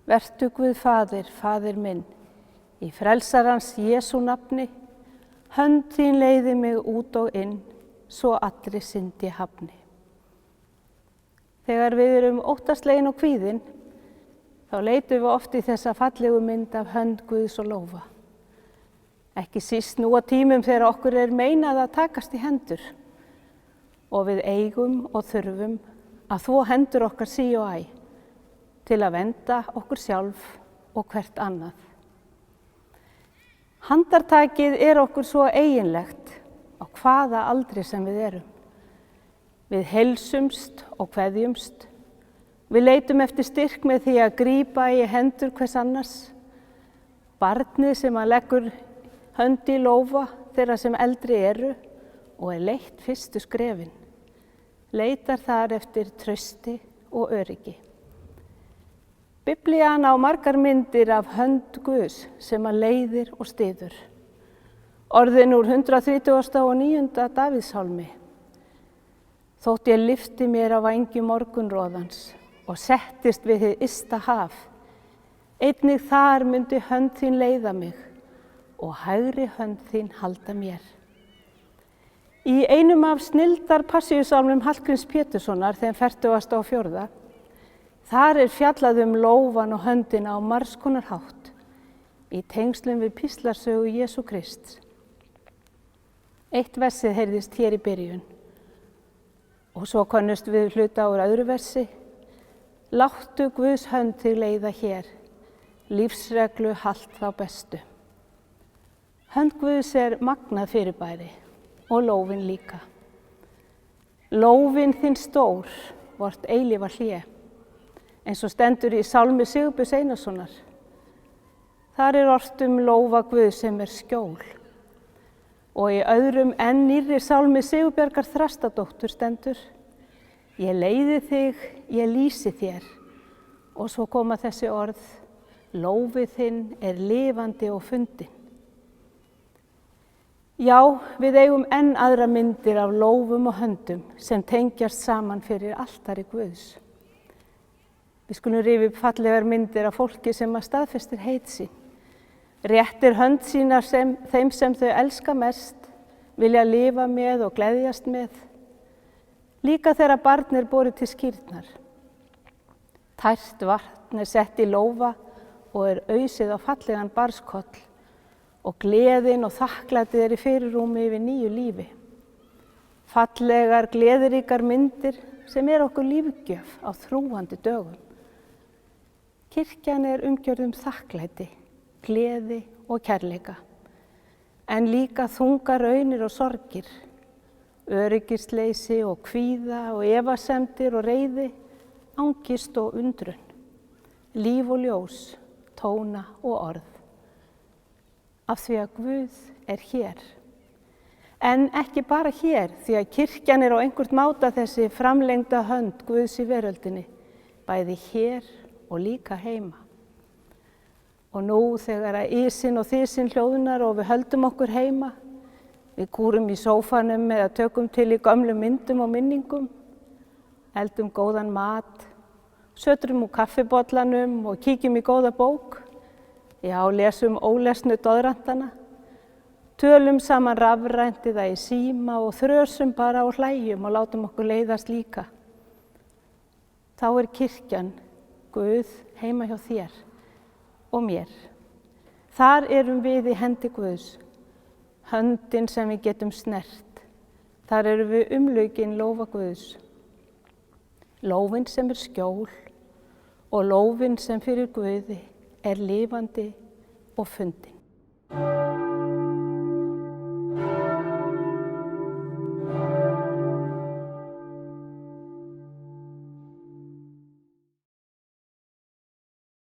Vertu Guð Faðir, Faðir minn, í frelsarans Jesú nafni, hönd þín leiði mig út og inn, svo allri syndi hafni. Þegar við erum óttaslegin og kvíðin, þá leitum við oft í þessa fallegu mynd af hönd Guðs og lófa. Ekki síst nú á tímum þegar okkur er meinað að takast í hendur og við eigum og þurfum að þvo hendur okkar sí og æ til að vernda okkur sjálf og hvert annað. Handartakið er okkur svo eiginlegt á hvaða aldri sem við erum. Við heilsumst og kveðjumst. Við leitum eftir styrk með því að grípa í hendur hvers annars. Barnið sem að leggur hönd í lófa þeirra sem eldri eru og er leitt fyrstu skrefin. Leitar þar eftir trausti og öryggi. Biblían á margar myndir af hönd Guðs sem að leiðir og styður. Orðin úr 139. Davíðshálmi. Þótt ég lyfti mér á vængi morgunroðans og settist við hið ysta haf, einnig þar myndi hönd þín leiða mig og hægri hönd þín halda mér. Í einum af snilldar passíusálmum Hallgríms Péturssonar, þeim 44. Þar er fjallað lófan og höndina á margs konar hátt í tengslum við píslarsögu Jesú Krists. Eitt versið heyrðist hér í byrjun og svo könnust við hluta úr öðru versi. Láttu Guðs hönd þig leiða hér, lífsreglu halt þá bestu. Hönd Guðs er magnað fyrirbæri og lófin líka. Lófin þinn stór, vort eilífa hlé, eins og stendur í sálmi Sigurbjörns Einarssonar. Þar er ort lófa Guð sem er skjól. Og í öðrum enn nýrri sálmi Sigurbjargar Þrastardóttur stendur: Ég leiði þig, ég lýsi þér. Og svo koma þessi orð: Lófið þinn er lifandi og fundin. Já, við eigum enn aðra myndir af lófum og höndum sem tengjast saman fyrir altari Guðs. Við skulum rifja upp fallegar myndir af fólki sem að staðfestir heit sín. Réttir hönd sínar þeim sem þau elska mest, vilja lifa með og gleðjast með. Líka þegar barn er borið til skírnar. Tært vatn er sett í lófa og er ausið á fallegan barskoll og gleðin og þakklætið er í fyrirrúmi yfir nýju lífi. Fallegar, gleðiríkar myndir sem er okkur lífgjöf á þrúgandi dögum. Kirkjan er umgjörð þakklæti, gleði og kærleika, en líka þungar raunir og sorgir, öryggisleysi og kvíða og efasemdir og reiði, angist og undrun, líf og ljós, tóna og orð. Af því að Guð er hér. En ekki bara hér, því að kirkjan er á einhvert máta þessi framlengda hönd Guðs í veröldinni, bæði hér og líka heima. Og nú þegar að ísin og þísin hljóðnar og við höldum okkur heima, við kúrum í sófanum eða tökum til í gömlum myndum og minningum, eldum góðan mat, sötrum úr kaffibollanum og kíkjum í góða bók, já, lesum ólesnu doðrantana, tölum saman rafrænt eða í síma og þrösum bara og hlæjum og látum okkur leiðast líka. Þá er kirkjan, Guð, heima hjá þér og mér. Þar erum við í hendi Guðs, höndin sem við getum snert. Þar erum við umlukin lófa Guðs. Lófin sem er skjól og lófin sem fyrir Guði er lifandi og fundin.